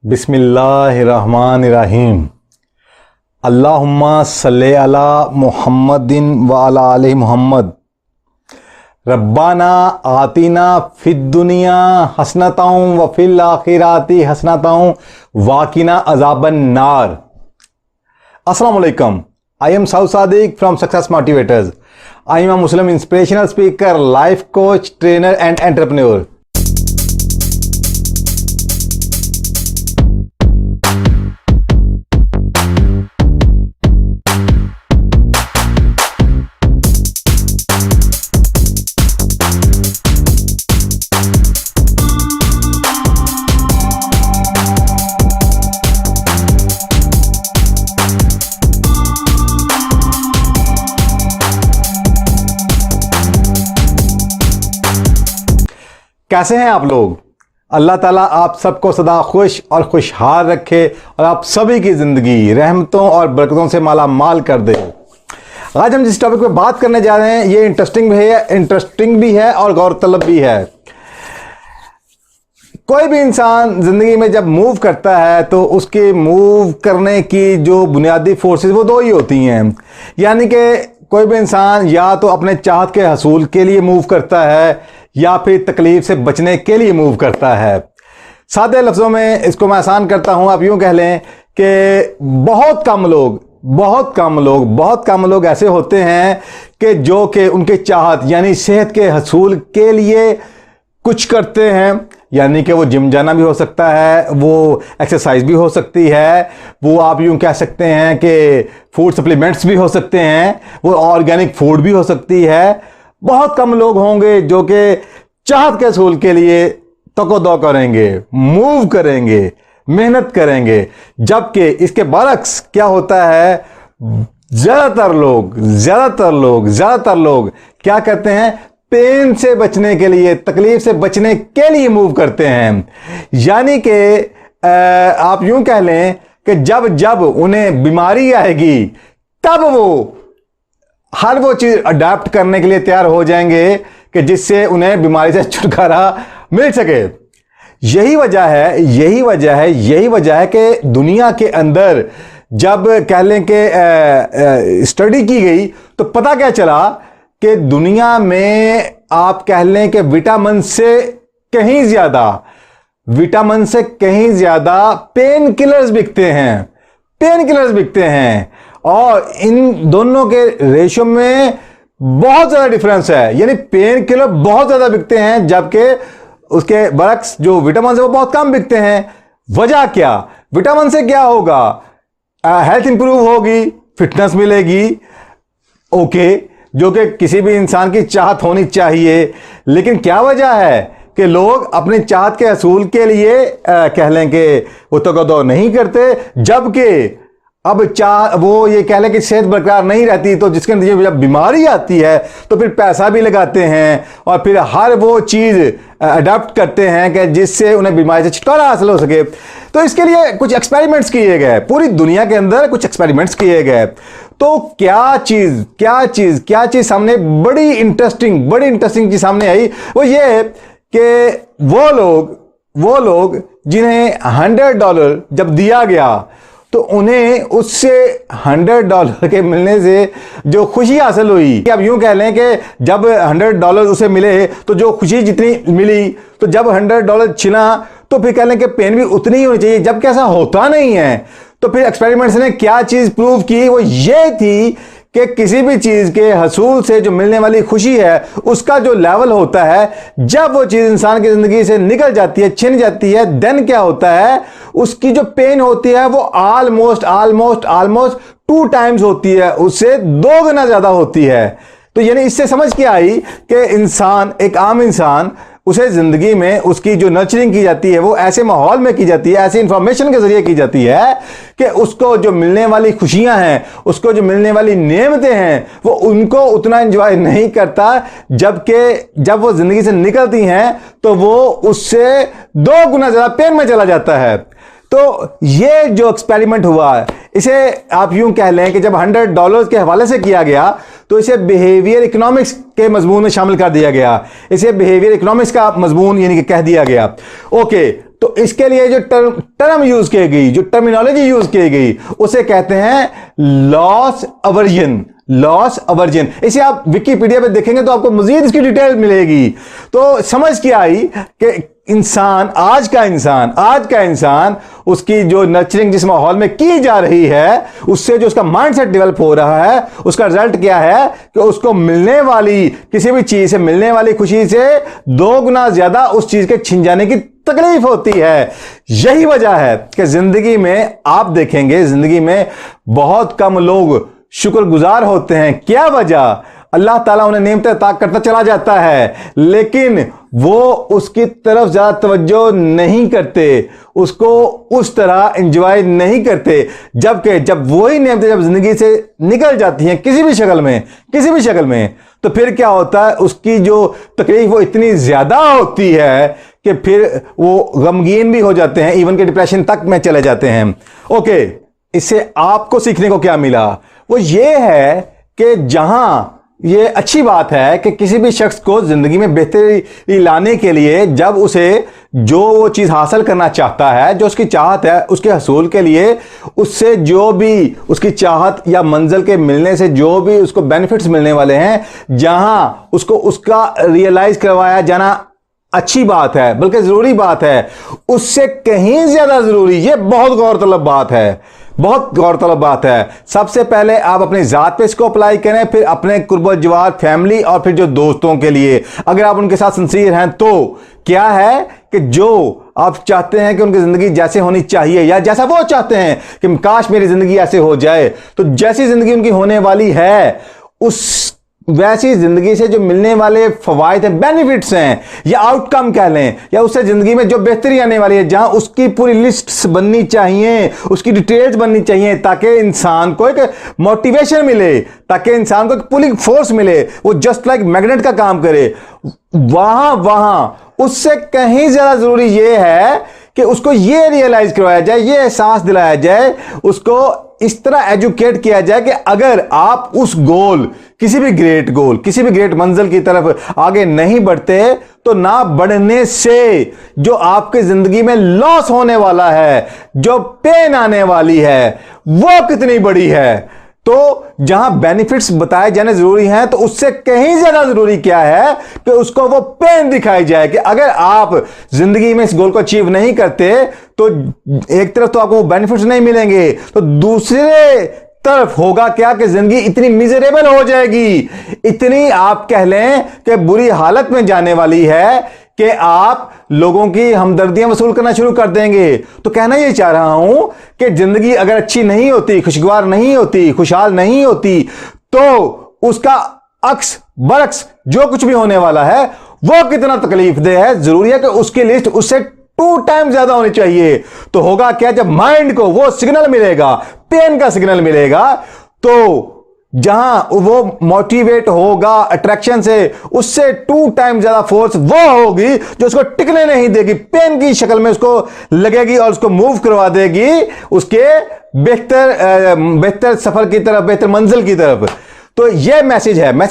बिस्मिल्लाहिर्रहमानिर्रहीम। अल्लाहुम्मा सल्ले अला मुहम्मदिन व अला आलि मुहम्मद। रब्बाना आतिना फिद दुनिया हसनतौ व फिल आखिराति हसनतौ वाकिना अज़ाबन नार। अस्सलाम वालेकुम। I am Saud Sadiq from Success Motivators. I am a Muslim inspirational speaker, life coach, trainer and entrepreneur. कैसे हैं आप लोग? अल्लाह ताला आप सबको सदा खुश और खुशहाल रखे और आप सभी की ज़िंदगी रहमतों और बरकतों से माला माल कर दे। आज हम जिस टॉपिक पे बात करने जा रहे हैं ये इंटरेस्टिंग भी है और गौरतलब भी है। कोई भी इंसान ज़िंदगी में जब मूव करता है तो उसके मूव करने की जो बुनियादी फोर्सेस वो दो ही होती हैं। यानी कि कोई भी इंसान या तो अपने चाहत के हसूल के लिए मूव करता है या फिर तकलीफ से बचने के लिए मूव करता है। सादे लफ्ज़ों में इसको मैं आसान करता हूं, आप यूं कह लें कि बहुत कम लोग ऐसे होते हैं कि जो कि उनके चाहत यानी सेहत के हसूल के लिए कुछ करते हैं। यानी कि वो जिम जाना भी हो सकता है, वो एक्सरसाइज भी हो सकती है, वो आप यूं कह सकते हैं कि फूड सप्लीमेंट्स भी हो सकते हैं, वो ऑर्गेनिक फूड भी हो सकती है। बहुत कम लोग होंगे जो कि चाहत के हसूल के लिए तको-दो करेंगे, मूव करेंगे, मेहनत करेंगे। जबकि इसके बरक्स क्या होता है, ज़्यादातर लोग क्या करते हैं, पेन से बचने के लिए, तकलीफ से बचने के लिए मूव करते हैं। यानी कि आप यूं कह लें कि जब उन्हें बीमारी आएगी तब वो हर वो चीज़ अडॉप्ट करने के लिए तैयार हो जाएंगे कि जिससे उन्हें बीमारी से छुटकारा मिल सके। यही वजह है कि दुनिया के अंदर जब कह लें कि स्टडी की गई तो पता क्या चला कि दुनिया में आप कह लें कि विटामिन से कहीं ज़्यादा पेन किलर्स बिकते हैं और इन दोनों के रेशो में बहुत ज़्यादा डिफरेंस है। यानी पेन किलर बहुत ज़्यादा बिकते हैं जबकि उसके बरक्स जो विटामिन है वो बहुत कम बिकते हैं। वजह क्या? विटामिन से क्या होगा? हेल्थ इंप्रूव होगी, फिटनेस मिलेगी, ओके, जो कि किसी भी इंसान की चाहत होनी चाहिए। लेकिन क्या वजह है कि लोग अपनी चाहत के हसूल के लिए कह लें कि वो तको-दो नहीं करते, जबकि अब वो ये कह लें कि सेहत बरकरार नहीं रहती तो जिसके नतीजे जब बीमारी आती है तो फिर पैसा भी लगाते हैं और फिर हर वो चीज़ अडॉप्ट करते हैं कि जिससे उन्हें बीमारी से छुटकारा हासिल हो सके। तो इसके लिए कुछ एक्सपेरिमेंट्स किए गए, पूरी दुनिया के अंदर कुछ एक्सपेरिमेंट्स किए गए। तो क्या चीज़ सामने बड़ी इंटरेस्टिंग चीज़ सामने आई, वो ये कि वो लोग जिन्हें $100 जब दिया गया तो उन्हें उससे $100 के मिलने से जो खुशी हासिल हुई, कि अब यूं कह लें कि जब $100 उसे मिले तो जो खुशी जितनी मिली, तो जब $100 छिना तो फिर कह लें कि पेन भी उतनी ही होनी चाहिए, जबकि ऐसा होता नहीं है। तो फिर एक्सपेरिमेंट्स ने क्या चीज़ प्रूव की, वो ये थी कि किसी भी चीज़ के हसूल से जो मिलने वाली खुशी है उसका जो लेवल होता है, जब वो चीज़ इंसान की ज़िंदगी से निकल जाती है, छिन जाती है, देन क्या होता है, उसकी जो पेन होती है वो ऑलमोस्ट 2 टाइम्स होती है, उससे 2 गुना ज़्यादा होती है। तो यानी इससे समझ के आई कि एक आम इंसान उसे ज़िंदगी में उसकी जो नर्चरिंग की जाती है वो ऐसे माहौल में की जाती है, ऐसी इंफॉर्मेशन के ज़रिए की जाती है कि उसको जो मिलने वाली खुशियां हैं, उसको जो मिलने वाली नेमतें हैं, वो उनको उतना एंजॉय नहीं करता, जबकि जब वो ज़िंदगी से निकलती हैं तो वो उससे 2 गुना ज़्यादा पेन में चला जाता है। तो ये जो एक्सपेरिमेंट हुआ, इसे आप यूं कह लें कि जब $100 के हवाले से किया गया तो इसे बिहेवियर इकोनॉमिक्स के मजमून में शामिल कर दिया गया, इसे बिहेवियर इकोनॉमिक्स का मजमून यानी कि कह दिया गया। ओके, तो इसके लिए जो टर्म यूज की गई, जो टर्मिनोलॉजी यूज की गई, उसे कहते हैं लॉस अवर्जन। लॉस अवर्जन, इसे आप विकिपीडिया पे देखेंगे तो आपको मजीद इसकी डिटेल मिलेगी। तो समझ के आई कि इंसान, आज का इंसान उसकी जो नर्चरिंग जिस माहौल में की जा रही है, उससे जो उसका माइंडसेट डेवलप हो रहा है, उसका रिजल्ट क्या है कि उसको मिलने वाली किसी भी चीज से मिलने वाली खुशी से 2 गुना ज्यादा उस चीज के छिन जाने की तकलीफ होती है। यही वजह है कि जिंदगी में आप देखेंगे, जिंदगी में बहुत कम लोग शुक्रगुजार होते हैं। क्या वजह? अल्लाह ताला उन्हें नेमतें अता करता चला जाता है, लेकिन वो उसकी तरफ ज्यादा तवज्जो नहीं करते, उसको उस तरह एंजॉय नहीं करते। जबकि जब वही नेमतें जब जिंदगी से निकल जाती हैं किसी भी शक्ल में, तो फिर क्या होता है, उसकी जो तकलीफ वो इतनी ज्यादा होती है कि फिर वो गमगीन भी हो जाते हैं, इवन के डिप्रेशन तक में चले जाते हैं। ओके, इससे आपको सीखने को क्या मिला? वो ये है कि जहां ये अच्छी बात है कि किसी भी शख्स को जिंदगी में बेहतरी लाने के लिए जब उसे जो वो चीज हासिल करना चाहता है, जो उसकी चाहत है, उसके हसूल के लिए उससे जो भी उसकी चाहत या मंजिल के मिलने से जो भी उसको बेनिफिट्स मिलने वाले हैं, जहां उसको उसका रियलाइज करवाया जाना अच्छी बात है, बल्कि जरूरी बात है, उससे कहीं ज्यादा जरूरी, ये बहुत गौरतलब बात है। सबसे पहले आप अपनी जात पे इसको अप्लाई करें, फिर अपने कुर्बत जवार फैमिली और फिर जो दोस्तों के लिए, अगर आप उनके साथ सिंसियर हैं तो क्या है कि जो आप चाहते हैं कि उनकी जिंदगी जैसे होनी चाहिए या जैसा वो चाहते हैं कि काश मेरी जिंदगी ऐसे हो जाए, तो जैसी जिंदगी उनकी होने वाली है उस वैसी जिंदगी से जो मिलने वाले फवायद हैं, बेनिफिट्स हैं या आउटकम कह लें, या उससे जिंदगी में जो बेहतरी आने वाली है, जहां उसकी पूरी लिस्ट बननी चाहिए, उसकी डिटेल्स बननी चाहिए, ताकि इंसान को एक मोटिवेशन मिले, ताकि इंसान को एक पुलिंग फोर्स मिले, वो जस्ट लाइक मैग्नेट का काम करे। वहां उससे कहीं ज्यादा जरूरी यह है कि उसको ये रियलाइज करवाया जाए, ये एहसास दिलाया जाए, उसको इस तरह एजुकेट किया जाए कि अगर आप उस गोल, किसी भी ग्रेट मंजिल की तरफ आगे नहीं बढ़ते, तो ना बढ़ने से जो आपकी जिंदगी में लॉस होने वाला है, जो पेन आने वाली है, वो कितनी बड़ी है। तो जहां बेनिफिट्स बताए जाने जरूरी हैं, तो उससे कहीं ज्यादा जरूरी क्या है कि उसको वो पेन दिखाई जाए कि अगर आप जिंदगी में इस गोल को अचीव नहीं करते तो एक तरफ तो आपको बेनिफिट्स नहीं मिलेंगे, तो दूसरे तरफ होगा क्या कि जिंदगी इतनी मिजरेबल हो जाएगी, इतनी आप कह लें कि बुरी हालत में जाने वाली है कि आप लोगों की हमदर्दियां वसूल करना शुरू कर देंगे। तो कहना यह चाह रहा हूं कि जिंदगी अगर अच्छी नहीं होती, खुशगवार नहीं होती, खुशहाल नहीं होती, तो उसका अक्स बरक्स जो कुछ भी होने वाला है वो कितना तकलीफदेह है, जरूरी है कि उसकी लिस्ट उससे 2 टाइम ज्यादा होनी चाहिए। तो होगा क्या, जब माइंड को वो सिग्नल मिलेगा, पेन का सिग्नल मिलेगा, तो जहां वो मोटिवेट होगा अट्रैक्शन से, उससे 2 टाइम ज्यादा फोर्स वो होगी जो उसको टिकने नहीं देगी, पेन की शक्ल में उसको लगेगी और उसको मूव करवा देगी उसके बेहतर सफर की तरफ, बेहतर मंजिल की तरफ। तो ये मैसेज है, मैं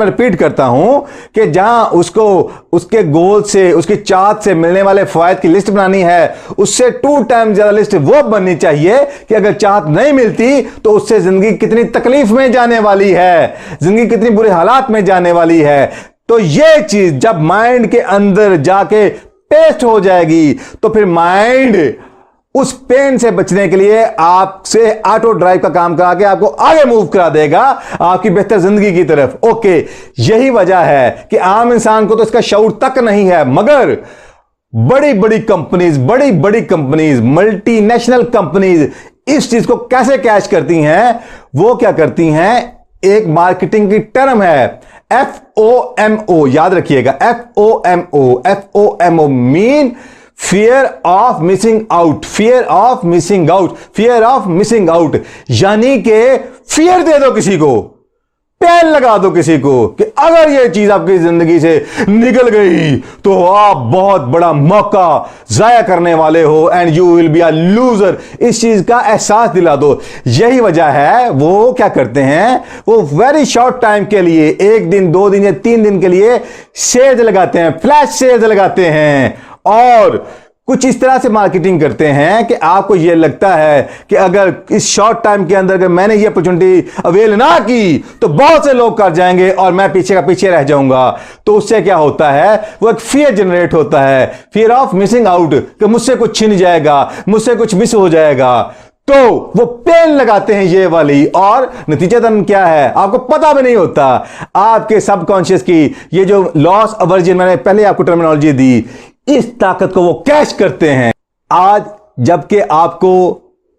रिपीट करता हूं कि जहां उसको उसके गोल से, उसकी चाहत से मिलने वाले फायदे की लिस्ट बनानी है, उससे 2 टाइम ज्यादा लिस्ट वो बननी चाहिए कि अगर चाहत नहीं मिलती तो उससे जिंदगी कितनी तकलीफ में जाने वाली है, जिंदगी कितनी बुरे हालात में जाने वाली है। तो ये चीज जब माइंड के अंदर जाके पेस्ट हो जाएगी, तो फिर माइंड उस पेन से बचने के लिए आपसे ऑटो ड्राइव का काम करा के आपको आगे मूव करा देगा आपकी बेहतर जिंदगी की तरफ। ओके, यही वजह है कि आम इंसान को तो इसका शऊर तक नहीं है, मगर बड़ी बड़ी कंपनीज, मल्टीनेशनल कंपनीज इस चीज को कैसे कैच करती हैं, वो क्या करती हैं, एक मार्केटिंग की टर्म है FOMO, याद रखिएगा, FOMO mean fear of missing out, यानी कि फियर दे दो किसी को, पेन लगा दो किसी को कि अगर ये चीज आपकी जिंदगी से निकल गई तो आप बहुत बड़ा मौका जाया करने वाले हो and you will be a loser. इस चीज का एहसास दिला दो। यही वजह है वो क्या करते हैं, वो वेरी शॉर्ट टाइम के लिए 1 दिन 2 दिन या 3 दिन के लिए सेल्स लगाते हैं, फ्लैश सेल्स लगाते हैं और कुछ इस तरह से मार्केटिंग करते हैं कि आपको यह लगता है कि अगर इस शॉर्ट टाइम के अंदर अगर मैंने ये अपॉर्चुनिटी अवेल ना की तो बहुत से लोग कर जाएंगे और मैं पीछे का पीछे रह जाऊंगा। तो उससे क्या होता है, वो एक फियर जनरेट होता है, फियर ऑफ मिसिंग आउट, कि मुझसे कुछ छिन जाएगा, मुझसे कुछ मिस हो जाएगा। तो वो पेन लगाते हैं ये वाली, और नतीजतन क्या है आपको पता भी नहीं होता। आपके सबकॉन्शियस की ये जो लॉस अवर्जन, मैंने पहले आपको टर्मिनोलॉजी दी, इस ताकत को वो कैश करते हैं। आज जबकि आपको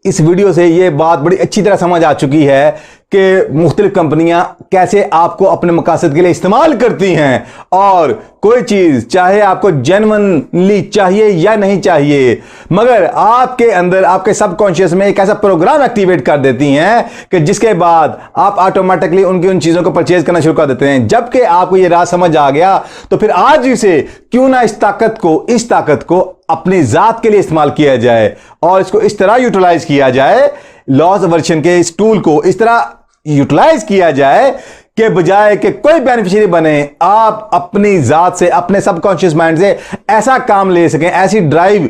इस वीडियो से ये बात बड़ी अच्छी तरह समझ आ चुकी है कि मुख्तलिफ कंपनियां कैसे आपको अपने मकासद के लिए इस्तेमाल करती हैं, और कोई चीज चाहे आपको जेन्युइनली चाहिए या नहीं चाहिए, मगर आपके अंदर आपके सबकॉन्शियस में एक ऐसा प्रोग्राम एक्टिवेट कर देती हैं कि जिसके बाद आप ऑटोमेटिकली उन चीजों को परचेज करना शुरू कर देते हैं। जबकि आपको ये राज समझ आ गया तो फिर आज ही से क्यों ना इस ताकत को अपनी जात के लिए इस्तेमाल किया जाए और इसको इस तरह यूटिलाइज किया जाए, लॉस अवर्जन के इस टूल को इस तरह यूटिलाइज किया जाए कि बजाय कि कोई बेनिफिशियरी बने, आप अपनी जात से, अपने सबकॉन्शियस माइंड से ऐसा काम ले सकें, ऐसी ड्राइव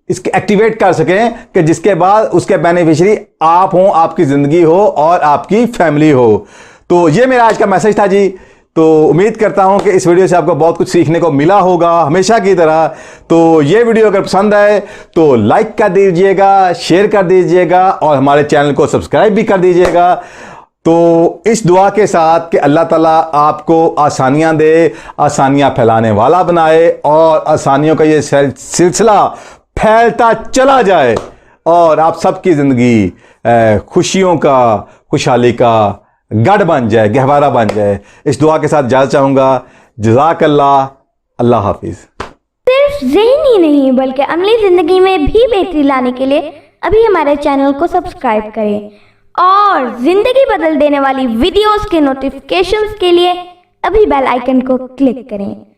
इसके एक्टिवेट कर सकें कि जिसके बाद उसके बेनिफिशियरी आप हो, आपकी जिंदगी हो और आपकी फैमिली हो। तो ये मेरा आज का मैसेज था जी। तो उम्मीद करता हूं कि इस वीडियो से आपको बहुत कुछ सीखने को मिला होगा हमेशा की तरह। तो ये वीडियो अगर पसंद आए तो लाइक कर दीजिएगा, शेयर कर दीजिएगा और हमारे चैनल को सब्सक्राइब भी कर दीजिएगा। तो इस दुआ के साथ कि अल्लाह ताला आपको आसानियां दे, आसानियां फैलाने वाला बनाए और आसानियों का ये सिलसिला फैलता चला जाए और आप सबकी जिंदगी खुशियों का, खुशहाली का गढ़ बन जाए, गहवारा बन जाए। इस दुआ के साथ इजाज़त चाहूँगा। जज़ाकल्लाह, अल्लाह हाफिज़। सिर्फ ज़हनी ही नहीं बल्कि अमली ज़िंदगी में भी बेहतरी लाने के लिए अभी हमारे चैनल को सब्सक्राइब करें और ज़िंदगी बदल देने वाली वीडियोस के नोटिफिकेशंस के लिए अभी बेल आइकन को क्लिक करें।